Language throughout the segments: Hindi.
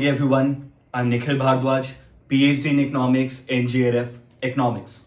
morning, everyone. I'm Nikhil Bhardwaj, PhD in Economics, NJRF Economics.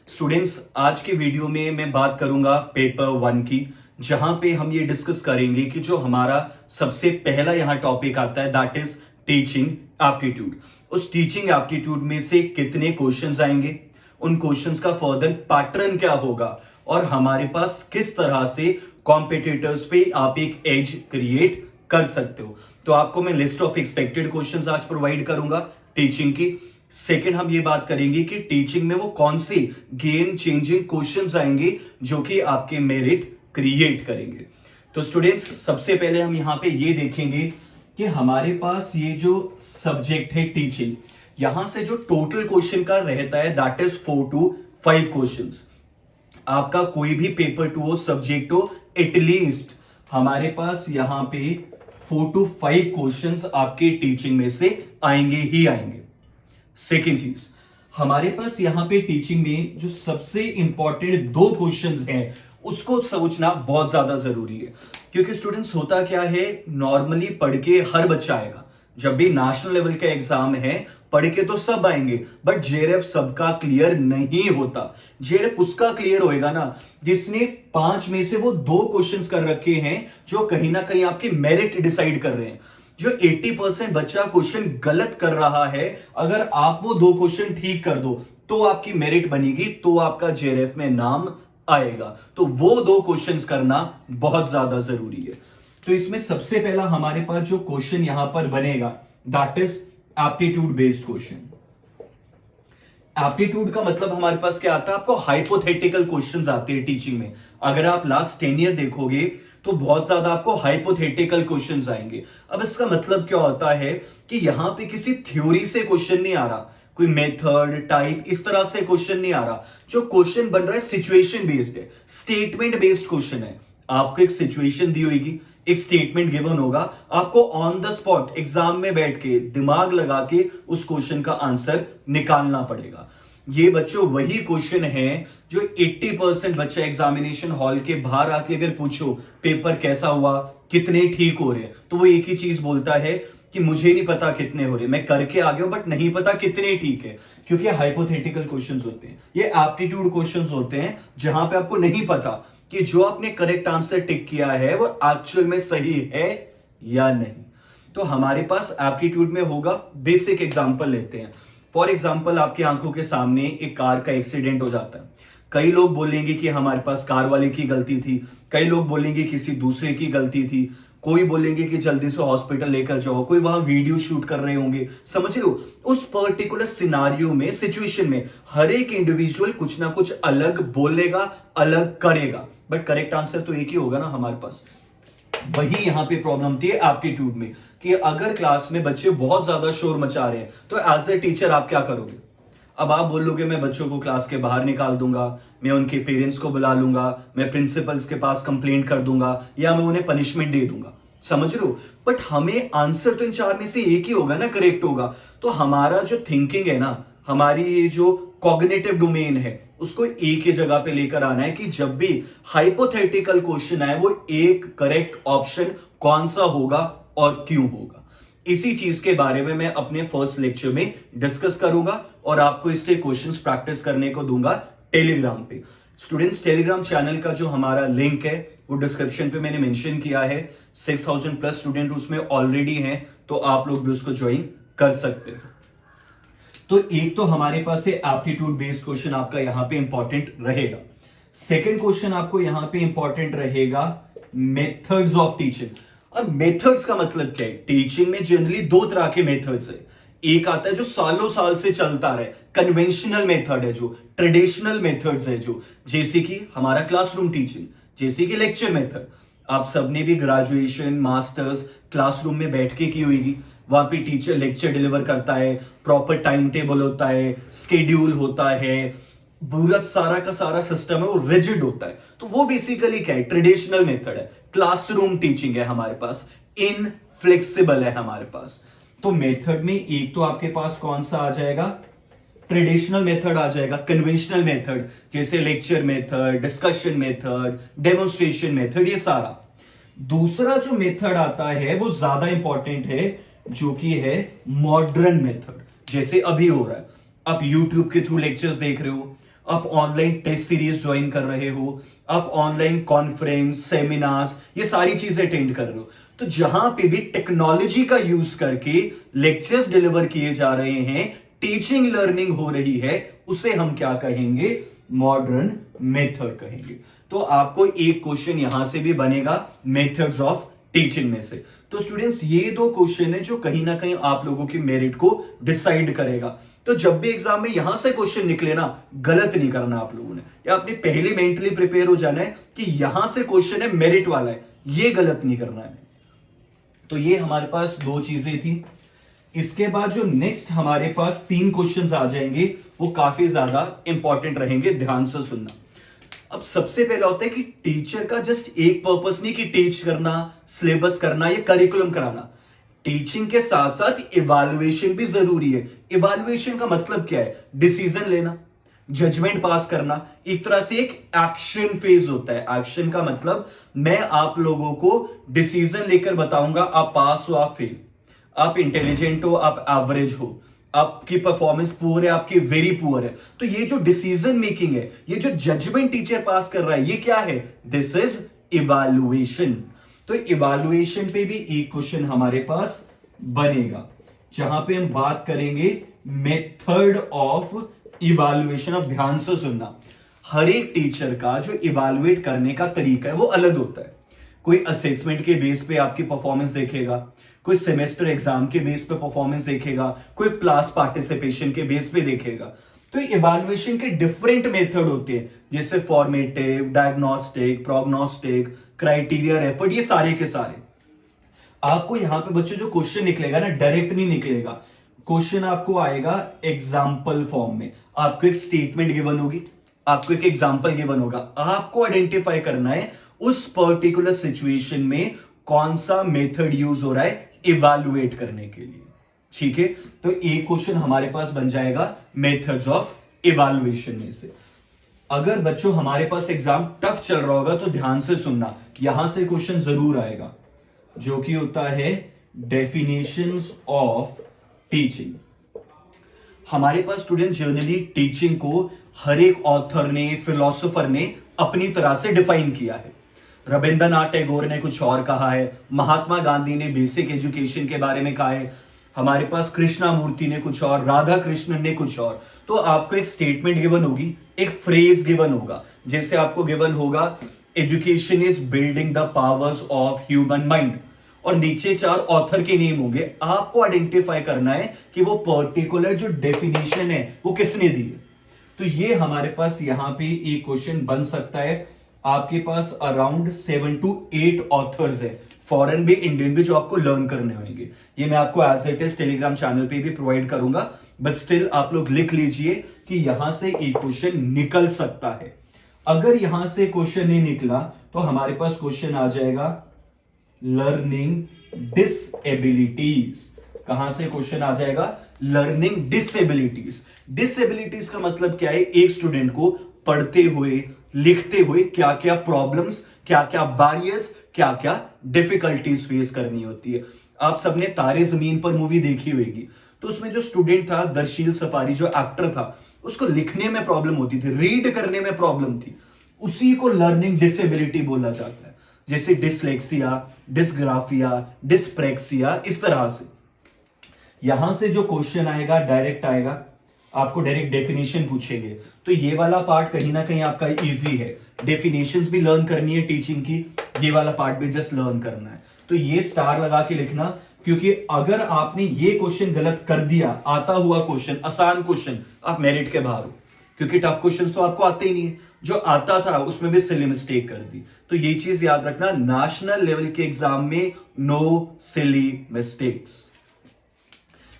Students, आज के वीडियो में मैं बात करूंगा पेपर 1 की, जहां पे हम ये डिस्कस करेंगे कि जो हमारा सबसे पहला यहाँ टॉपिक आता है दैट इज टीचिंग एप्टीट्यूड। उस टीचिंग एप्टीट्यूड में से कितने क्वेश्चंस आएंगे, उन क्वेश्चंस का फर्दर पैटर्न क्या होगा और हमारे पास किस तरह से कॉम्पिटिटर्स पे आप एक एज क्रिएट कर सकते हो। तो आपको मैं लिस्ट ऑफ एक्सपेक्टेड क्वेश्चंस आज प्रोवाइड करूंगा टीचिंग की। सेकंड, हम ये बात करेंगे कि टीचिंग में वो कौन से गेम चेंजिंग क्वेश्चंस आएंगे जो कि आपके मेरिट क्रिएट करेंगे। तो स्टूडेंट्स, सबसे पहले हम यहां पे ये देखेंगे कि हमारे पास ये जो सब्जेक्ट है टीचिंग, यहां से जो टोटल क्वेश्चन का रहता है दैट इज 4 to 5 क्वेश्चंस। आपका कोई भी पेपर 2 हो, सब्जेक्ट हो, एटलीस्ट हमारे पास यहां पे 4 to 5 क्वेश्चंस आपके टीचिंग में से आएंगे ही आएंगे। सेकेंड चीज, हमारे पास यहां पे टीचिंग में जो सबसे इंपॉर्टेंट 2 क्वेश्चंस हैं उसको सोचना बहुत ज्यादा जरूरी है। क्योंकि स्टूडेंट्स, होता क्या है, नॉर्मली पढ़ के हर बच्चा आएगा। जब भी नेशनल लेवल का एग्जाम है, पढ़ के तो सब आएंगे, बट जेआरएफ सबका क्लियर नहीं होता। जेआरएफ उसका क्लियर होएगा ना जिसने 5 में से वो 2 क्वेश्चंस कर रखे हैं जो कहीं ना कहीं आपके मेरिट डिसाइड कर रहे हैं। जो 80% बच्चा क्वेश्चन गलत कर रहा है, अगर आप वो 2 क्वेश्चन ठीक कर दो तो आपकी मेरिट बनेगी, तो आपका जेआरएफ में नाम आएगा। तो वो 2 क्वेश्चंस करना बहुत ज्यादा जरूरी है। तो इसमें सबसे पहला हमारे पास जो क्वेश्चन यहां पर बनेगा that is aptitude based question. Aptitude का मतलब हमारे पास क्या आता है, आपको हाइपोथेटिकल क्वेश्चंस आते हैं टीचिंग में। अगर आप लास्ट 10 ईयर देखोगे तो बहुत ज्यादा आपको हाइपोथेटिकल क्वेश्चंस आएंगे। अब इसका मतलब क्या होता है कि यहां पे किसी थ्योरी से क्वेश्चन नहीं आ रहा, कोई मेथड टाइप इस तरह से क्वेश्चन नहीं आ रहा। जो क्वेश्चन बन रहा है सिचुएशन बेस्ड है, स्टेटमेंट बेस्ड क्वेश्चन है। आपको एक सिचुएशन दी होगी, एक स्टेटमेंट गिवन होगा, आपको ऑन द स्पॉट एग्जाम में बैठ के दिमाग लगा के उस क्वेश्चन का आंसर निकालना पड़ेगा। ये बच्चों वही क्वेश्चन है जो 80% बच्चा एग्जामिनेशन हॉल के बाहर आके अगर पूछो पेपर कैसा हुआ, कितने ठीक हो रहे, तो वो एक ही चीज बोलता है कि मुझे नहीं पता कितने हो रहे, मैं करके आ गया बट नहीं पता कितने ठीक है। क्योंकि हाइपोथेटिकल क्वेश्चंस होते हैं, ये एप्टीट्यूड क्वेश्चंस होते हैं जहां पे आपको नहीं पता कि जो आपने करेक्ट आंसर टिक किया है वो एक्चुअल में सही है या नहीं। तो हमारे पास एप्टीट्यूड में होगा, बेसिक एग्जांपल लेते हैं। फॉर एग्जांपल, आपकी आंखों के सामने एक कार का एक्सीडेंट हो जाता है। कई लोग बोलेंगे कि हमारे पास कार वाले की गलती थी, कई लोग बोलेंगे किसी दूसरे की गलती थी, कोई बोलेंगे कि जल्दी से हॉस्पिटल लेकर जाओ, कोई वहां वीडियो शूट कर रहे होंगे। समझ रहे हो, उस पर्टिकुलर सिनारियो में, सिचुएशन में हर एक इंडिविजुअल कुछ ना कुछ अलग बोलेगा, अलग करेगा, बट करेक्ट आंसर तो एक ही होगा ना हमारे पास। वही यहां पे प्रॉब्लम थी एप्टीट्यूड में कि अगर क्लास में बच्चे बहुत ज्यादा शोर मचा रहे हैं तो एज ए टीचर आप क्या करोगे। अब आप बोलोगे मैं बच्चों को क्लास के बाहर निकाल दूंगा, मैं उनके पेरेंट्स को बुला लूंगा, मैं प्रिंसिपल्स के पास कंप्लेंट कर दूंगा, या मैं उन्हें पनिशमेंट दे दूंगा। समझ रहे हो, बट हमें आंसर तो इन 4 में से एक ही होगा ना, करेक्ट होगा। तो हमारा जो थिंकिंग है ना, हमारी ये जो कॉग्निटिव डोमेन है, उसको एक ही जगह पे लेकर आना है कि जब भी हाइपोथेटिकल क्वेश्चन आए वो एक करेक्ट ऑप्शन कौन सा होगा और क्यों होगा। इसी चीज के बारे में मैं अपने फर्स्ट लेक्चर में डिस्कस करूंगा और आपको इससे क्वेश्चंस प्रैक्टिस करने को दूंगा टेलीग्राम पे। स्टूडेंट्स, टेलीग्राम चैनल का जो हमारा लिंक है वो डिस्क्रिप्शन पे मैंने मेंशन किया है। 6000 प्लस स्टूडेंट उसमें ऑलरेडी हैं, तो आप लोग भी उसको ज्वाइन कर सकते हो। तो एक तो हमारे पास है एप्टीट्यूड बेस्ड क्वेश्चन, आपका यहां पे इंपॉर्टेंट रहेगा। सेकंड क्वेश्चन आपको यहां पे इंपॉर्टेंट रहेगा मेथड्स ऑफ टीचिंग। और मेथड्स का मतलब क्या है, टीचिंग में जनरली 2 तरह के मेथड्स है। एक आता है जो सालों साल से चलता रहे, कन्वेंशनल मेथड है, जो ट्रेडिशनल मेथड्स है, जो जैसे कि हमारा क्लासरूम टीचिंग, जैसे कि लेक्चर मेथड। आप सबने भी ग्रेजुएशन मास्टर्स क्लासरूम में बैठ के की होगी। वहां पे टीचर लेक्चर डिलीवर करता है, प्रॉपर टाइम टेबल होता है, स्केड्यूल होता है, पूरा सारा का सारा सिस्टम है वो रिजिड होता है। तो वो बेसिकली क्या है, ट्रेडिशनल मेथड है। क्लासरूम टीचिंग है हमारे पास, इनफ्लेक्सिबल है हमारे पास। तो मेथड में एक तो आपके पास कौन सा आ जाएगा, ट्रेडिशनल मेथड आ जाएगा, कन्वेंशनल मेथड जैसे lecture method, discussion method, demonstration method, ये सारा। दूसरा जो मेथड आता है वो ज्यादा इंपॉर्टेंट है, जो कि है मॉडर्न मेथड। जैसे अभी हो रहा है, आप यूट्यूब के थ्रू लेक्चर्स देख रहे हो, आप ऑनलाइन टेस्ट सीरीज ज्वाइन कर रहे हो, आप ऑनलाइन कॉन्फ्रेंस, सेमिनार्स, ये सारी चीजें अटेंड कर रहे हो। तो जहां पे भी टेक्नोलॉजी का यूज करके लेक्चर्स डिलीवर किए जा रहे हैं, टीचिंग लर्निंग हो रही है, उसे हम क्या कहेंगे? मॉडर्न मेथड कहेंगे। तो आपको एक क्वेश्चन यहां से भी बनेगा मेथड्स ऑफ टीचिंग में से। तो स्टूडेंट्स, ये दो क्वेश्चन है जो कहीं ना कहीं आप लोगों की मेरिट को डिसाइड करेगा। तो जब भी एग्जाम में यहां से क्वेश्चन निकले ना, गलत नहीं करना आप लोगों ने, या आपने पहले मेंटली प्रिपेयर हो जाना है कि यहां से क्वेश्चन है मेरिट वाला है, ये गलत नहीं करना है। तो ये हमारे पास दो चीजें थी। इसके बाद जो नेक्स्ट हमारे पास तीन क्वेश्चंस आ जाएंगे, वो काफी ज्यादा इंपॉर्टेंट रहेंगे, ध्यान से सुनना। अब सबसे पहला होता है कि टीचर का जस्ट एक पर्पस नहीं कि टीच करना, सिलेबस करना या करिकुलम कराना। टीचिंग के साथ साथ इवैल्यूएशन भी जरूरी है। इवैल्यूएशन का मतलब क्या है? डिसीजन लेना, जजमेंट पास करना, एक तरह से एक एक्शन फेज होता है। एक्शन का मतलब मैं आप लोगों को डिसीजन लेकर बताऊंगा, आप पास हो, आप फेल, आप इंटेलिजेंट हो, आप एवरेज हो, आपकी परफॉर्मेंस पुअर है, आपकी वेरी पुअर है। तो ये जो डिसीजन मेकिंग है, ये जो जजमेंट टीचर पास कर रहा है, ये क्या है? This is evaluation. तो इवैल्यूएशन पे भी एक क्वेश्चन हमारे पास बनेगा, जहां पे हम बात करेंगे मेथड ऑफ इवैल्यूएशन। अब ध्यान से सुनना, हर एक टीचर का जो इवैल्यूएट करने का तरीका है वो अलग होता है। कोई असेसमेंट के बेस पे आपकी परफॉर्मेंस देखेगा, कोई सेमेस्टर एग्जाम के बेस पे परफॉर्मेंस देखेगा, कोई क्लास पार्टिसिपेशन के बेस पे देखेगा। तो इवैल्यूएशन के डिफरेंट मेथड होते हैं, जैसे formative, diagnostic, prognostic, criteria, effort, ये सारे के सारे। आपको यहां पे बच्चों जो क्वेश्चन निकलेगा ना, डायरेक्ट नहीं निकलेगा। क्वेश्चन आपको आएगा एग्जाम्पल फॉर्म में। आपको एक स्टेटमेंट गिवन होगी, आपको एक एग्जाम्पल गिवन होगा, आपको आइडेंटिफाई करना है उस पर्टिकुलर सिचुएशन में कौन सा मेथड यूज हो रहा है इवैल्यूएट करने के लिए। ठीक है, तो एक क्वेश्चन हमारे पास बन जाएगा मेथड्स ऑफ इवैल्यूएशन में से। अगर बच्चों हमारे पास एग्जाम टफ चल रहा होगा तो ध्यान से सुनना, यहां से क्वेश्चन जरूर आएगा, जो कि होता है डेफिनेशंस ऑफ टीचिंग। हमारे पास स्टूडेंट जनरली टीचिंग को हर एक ऑथर ने, फिलोसोफर ने अपनी तरह से डिफाइन किया है। रविंद्रनाथ टैगोर ने कुछ और कहा है, महात्मा गांधी ने बेसिक एजुकेशन के बारे में कहा है, हमारे पास कृष्णामूर्ति ने कुछ और, राधा कृष्णन ने कुछ और। तो आपको एक स्टेटमेंट गिवन होगी, एक फ्रेज गिवन होगा, जैसे आपको गिवन होगा education is building the powers of human mind, और नीचे चार ऑथर के नेम होंगे। आपको आइडेंटिफाई करना है कि वो पर्टिकुलर जो डेफिनेशन है वो किसने दी है। तो ये हमारे पास यहां पे एक क्वेश्चन बन सकता है। आपके पास अराउंड 7 to 8 ऑथर्स है, फॉरेन भी, इंडियन भी, जो आपको लर्न करने होंगे। ये मैं आपको as it is Telegram channel पे भी प्रोवाइड करूंगा, बट स्टिल आप लोग लिख लीजिए कि यहां से एक क्वेश्चन निकल सकता है। अगर यहां से क्वेश्चन नहीं निकला तो हमारे पास क्वेश्चन आ जाएगा लर्निंग डिसएबिलिटीज। कहां से क्वेश्चन आ जाएगा? लर्निंग डिसएबिलिटीज। डिसएबिलिटीज का मतलब क्या है? एक स्टूडेंट को पढ़ते हुए, लिखते हुए क्या क्या प्रॉब्लम्स, क्या क्या बैरियर्स, क्या क्या डिफिकल्टीज फेस करनी होती है। आप सबने तारे जमीन पर मूवी देखी होगी, तो उसमें जो स्टूडेंट था, दरशील सफारी जो एक्टर था, उसको लिखने में प्रॉब्लम होती थी, रीड करने में प्रॉब्लम थी, उसी को लर्निंग डिसेबिलिटी बोला जाता है। जैसे डिसलेक्सिया, डिसग्राफिया, डिस्प्रेक्सिया, इस तरह से। यहां से जो क्वेश्चन आएगा डायरेक्ट आएगा, आपको डायरेक्ट डेफिनेशन पूछेंगे। तो ये वाला पार्ट कहीं ना कहीं आपका इजी है, डेफिनेशंस भी लर्न करनी है टीचिंग की, ये वाला पार्ट भी जस्ट लर्न करना है। तो ये स्टार लगा के लिखना, क्योंकि अगर आपने ये क्वेश्चन गलत कर दिया, आता हुआ क्वेश्चन, आसान क्वेश्चन, आप मेरिट के बाहर हो, क्योंकि टफ क्वेश्चन तो आपको आते ही नहीं है। जो आता था उसमें भी सिली मिस्टेक कर दी। तो ये चीज याद रखना, नेशनल लेवल के एग्जाम में नो सिली मिस्टेक्स।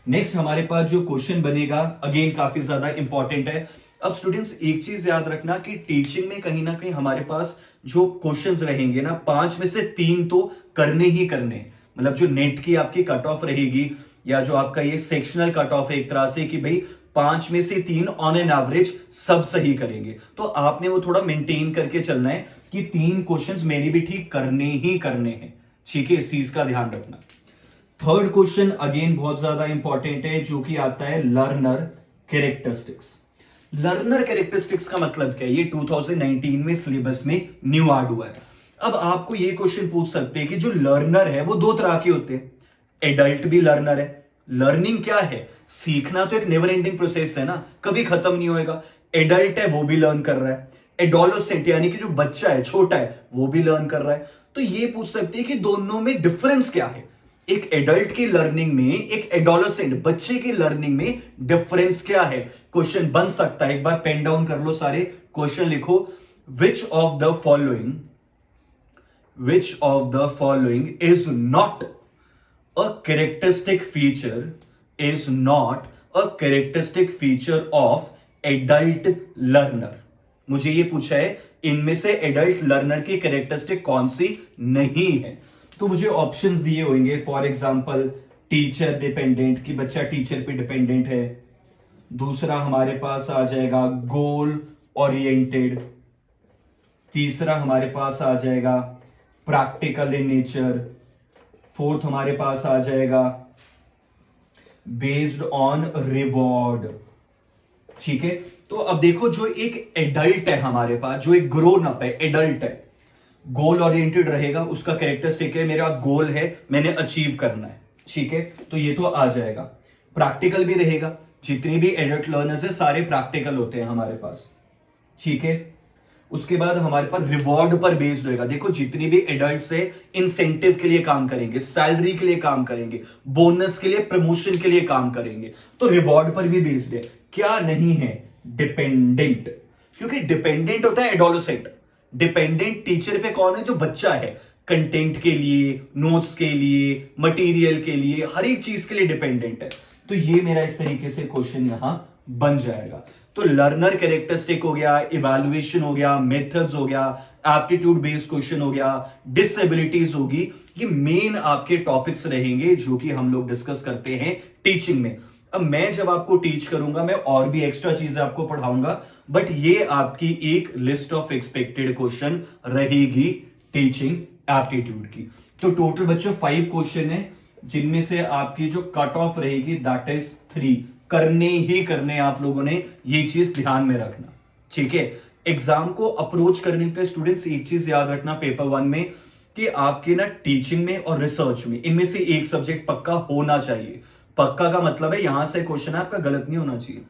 नेक्स्ट हमारे पास जो क्वेश्चन बनेगा, अगेन काफी ज्यादा इंपॉर्टेंट है। अब स्टूडेंट्स एक चीज याद रखना कि टीचिंग में कहीं ना कहीं हमारे पास जो क्वेश्चंस रहेंगे ना, 5 में से 3 तो करने ही करने, मतलब जो नेट की आपकी कट ऑफ रहेगी, या जो आपका ये सेक्शनल कट ऑफ है एक तरह से, कि भाई 5 में से 3 ऑन एन एवरेज सब सही करेंगे। तो आपने वो थोड़ा मेंटेन करके चलना है कि 3 क्वेश्चंस मैंने भी ठीक करने ही करने हैं। ठीक है, इस चीज का ध्यान रखना। थर्ड क्वेश्चन अगेन बहुत ज्यादा इंपॉर्टेंट है, जो कि आता है लर्नर कैरेक्टरिस्टिक्स। लर्नर कैरेक्टरिस्टिक्स का मतलब क्या है? ये 2019 में सिलेबस में न्यू ऐड हुआ है। अब आपको ये क्वेश्चन पूछ सकते हैं कि जो लर्नर है वो दो तरह के होते हैं। एडल्ट भी लर्नर है। लर्निंग क्या है? सीखना तो एक नेवर एंडिंग प्रोसेस है ना, कभी खत्म नहीं होएगा। एडल्ट है वो भी लर्न कर रहा है। एडोलेसेंट यानी कि जो बच्चा है, छोटा है, वो भी लर्न कर रहा है। तो ये पूछ सकते हैं कि दोनों में डिफरेंस क्या है। एक एडल्ट की लर्निंग में, एक एडोलेसेंट बच्चे की लर्निंग में डिफरेंस क्या है? क्वेश्चन बन सकता है, एक बार पेन डाउन कर लो, सारे क्वेश्चन लिखो। Which of the following is not a characteristic feature is not a characteristic feature of adult learner। मुझे ये पूछा है इनमें से एडल्ट लर्नर की कैरेक्टरिस्टिक कौन सी नहीं है। तो मुझे ऑप्शंस दिए होंगे, फॉर एग्जांपल टीचर डिपेंडेंट, कि बच्चा टीचर पे डिपेंडेंट है। दूसरा हमारे पास आ जाएगा गोल ओरिएंटेड। तीसरा हमारे पास आ जाएगा प्रैक्टिकल इन नेचर। फोर्थ हमारे पास आ जाएगा बेस्ड ऑन रिवॉर्ड। ठीक है, तो अब देखो, जो एक एडल्ट है हमारे पास, जो एक ग्रोन अप है, एडल्ट है, गोल ओरिएंटेड रहेगा। उसका कैरेक्टरिस्टिक है मेरा गोल है, मैंने अचीव करना है। ठीक है, तो ये तो आ जाएगा। प्रैक्टिकल भी रहेगा, जितनी भी एडल्ट लर्नर्स है सारे प्रैक्टिकल होते हैं हमारे पास। ठीक है, उसके बाद हमारे पास रिवॉर्ड पर बेस्ड होगा। देखो, जितनी भी एडल्ट्स है इंसेंटिव के लिए काम करेंगे, सैलरी के लिए काम करेंगे, बोनस के लिए, प्रमोशन के लिए काम करेंगे, तो रिवॉर्ड पर भी बेस्ड है। क्या नहीं है? डिपेंडेंट। क्योंकि डिपेंडेंट होता है एडोलेसेंट। डिपेंडेंट टीचर पे कौन है? जो बच्चा है, कंटेंट के लिए, नोट्स के लिए, मटेरियल के लिए, हर एक चीज के लिए डिपेंडेंट है। तो ये मेरा इस तरीके से क्वेश्चन यहां बन जाएगा। तो लर्नर कैरेक्टरिस्टिक हो गया, इवैल्यूएशन हो गया, मेथड्स हो गया, एप्टीट्यूड बेस्ड क्वेश्चन हो गया, डिसेबिलिटीज होगी। ये मेन आपके टॉपिक्स रहेंगे जो कि हम लोग डिस्कस करते हैं टीचिंग में। अब मैं जब आपको टीच करूंगा, मैं और भी एक्स्ट्रा चीजें आपको पढ़ाऊंगा, बट ये आपकी एक लिस्ट ऑफ एक्सपेक्टेड क्वेश्चन रहेगी टीचिंग एप्टीट्यूड की। तो टोटल बच्चों 5 क्वेश्चन है, जिनमें से आपकी जो कट ऑफ रहेगी दैट इज 3। करने ही करने आप लोगों ने, ये चीज ध्यान में रखना। ठीक है, एग्जाम को अप्रोच करने के स्टूडेंट्स एक चीज याद रखना पेपर 1 में, कि आपके ना टीचिंग में और रिसर्च में इनमें से एक सब्जेक्ट पक्का होना चाहिए। पक्का का मतलब है यहां से क्वेश्चन आपका गलत नहीं होना चाहिए।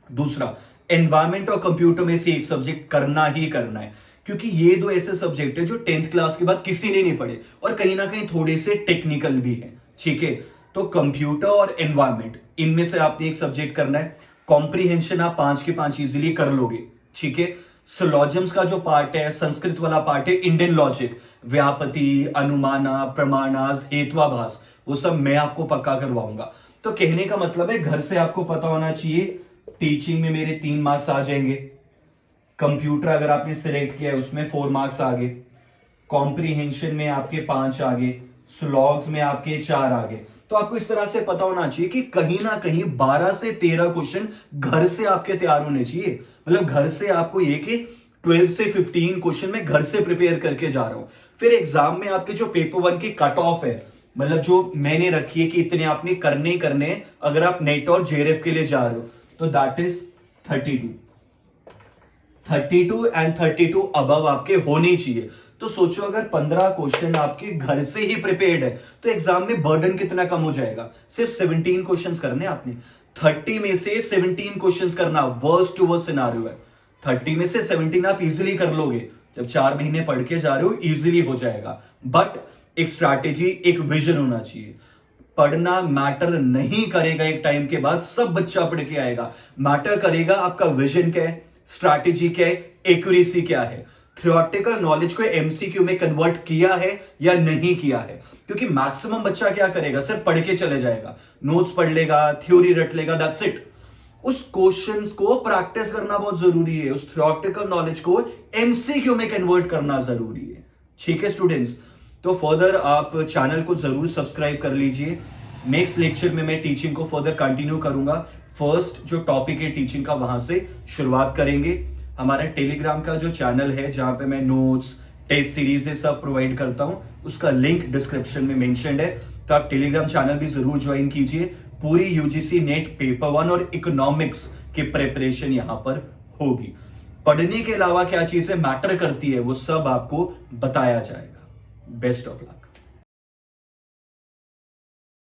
दूसरा, एनवायरमेंट और कंप्यूटर में से एक सब्जेक्ट करना ही करना है, क्योंकि ये दो ऐसे सब्जेक्ट है जो 10th क्लास के बाद किसी ने नहीं पढ़े और कहीं ना कहीं थोड़े से टेक्निकल भी है। ठीक है, तो कंप्यूटर और एनवायरमेंट, इनमें से आपने एक सब्जेक्ट करना है। कॉम्प्रीहेंशन आप 5 के 5 इजीली कर लोगे। ठीक है, सिलॉजिम्स का जो पार्ट है, संस्कृत वाला पार्ट है, इंडियन लॉजिक, व्यापति, अनुमाना, प्रमाणास, हेत्वाभास, वो सब मैं आपको पक्का करवाऊंगा। तो कहने का मतलब है घर से आपको पता होना चाहिए, टीचिंग में मेरे 3 मार्क्स आ जाएंगे। कंप्यूटर अगर आपने सिलेक्ट किया है उसमें 4 मार्क्स आ गए। कॉम्प्रीहेंशन में आपके 5 आ गए। स्लॉग्स में आपके 4 आ गए। तो आपको इस तरह से पता होना चाहिए कि कहीं ना कहीं 12 से 13 क्वेश्चन घर से आपके तैयार होने चाहिए। मतलब घर से आपको ये कि 12 से 15 क्वेश्चन मैं घर से प्रिपेयर करके जा रहा हूं। फिर एग्जाम में आपके जो पेपर 1 की कट ऑफ है, मतलब जो मैंने रखी है कि इतने आपने करने ही करने, अगर आप नेट और जेआरएफ के लिए जा रहे हो, तो दैट इज 32 एंड 32 अबव आपके होने चाहिए। तो सोचो अगर 15 क्वेश्चन आपके घर से ही प्रिपेयर्ड है तो एग्जाम में बर्डन कितना कम हो जाएगा। सिर्फ 17 क्वेश्चंस करने आपने, 30 में से 17 क्वेश्चंस करना वर्स्ट टू वर्स्ट सिनेरियो है। 30 में से 17 आप इजीली कर लोगे, जब 4 महीने पढ़ के जा रहे हो इजीली हो जाएगा। बट एक स्ट्रैटेजी, एक विजन होना चाहिए। पढ़ना मैटर नहीं करेगा, एक टाइम के बाद सब बच्चा पढ़ के आएगा। मैटर करेगा आपका विजन क्या है, स्ट्रैटेजी क्या है, एक्यूरेसी क्या है, थ्योरेटिकल नॉलेज को एमसीक्यू में कन्वर्ट किया है या नहीं किया है। क्योंकि मैक्सिमम बच्चा क्या करेगा, सिर्फ पढ़ के चले जाएगा, नोट्स पढ़ लेगा, थ्योरी रट लेगा, दैट्स इट। उस क्वेश्चंस को प्रैक्टिस करना बहुत जरूरी है, उस थ्योरेटिकल नॉलेज को एमसीक्यू में कन्वर्ट करना जरूरी है। ठीक है स्टूडेंट्स, तो फर्दर आप चैनल को जरूर सब्सक्राइब कर लीजिए। नेक्स्ट लेक्चर में मैं टीचिंग को फर्दर कंटिन्यू करूंगा। फर्स्ट जो टॉपिक है टीचिंग का, वहां से शुरुआत करेंगे। हमारा टेलीग्राम का जो चैनल है जहां पे मैं नोट्स, टेस्ट सीरीज सब प्रोवाइड करता हूं, उसका लिंक डिस्क्रिप्शन में मेंशन्ड है। तो आप टेलीग्राम चैनल भी जरूर ज्वाइन कीजिए। पूरी यूजीसी नेट पेपर 1 और इकोनॉमिक्स की प्रिपरेशन यहां पर होगी। पढ़ने के अलावा क्या चीजें मैटर करती है वो सब आपको बताया जाएगा। Best of luck.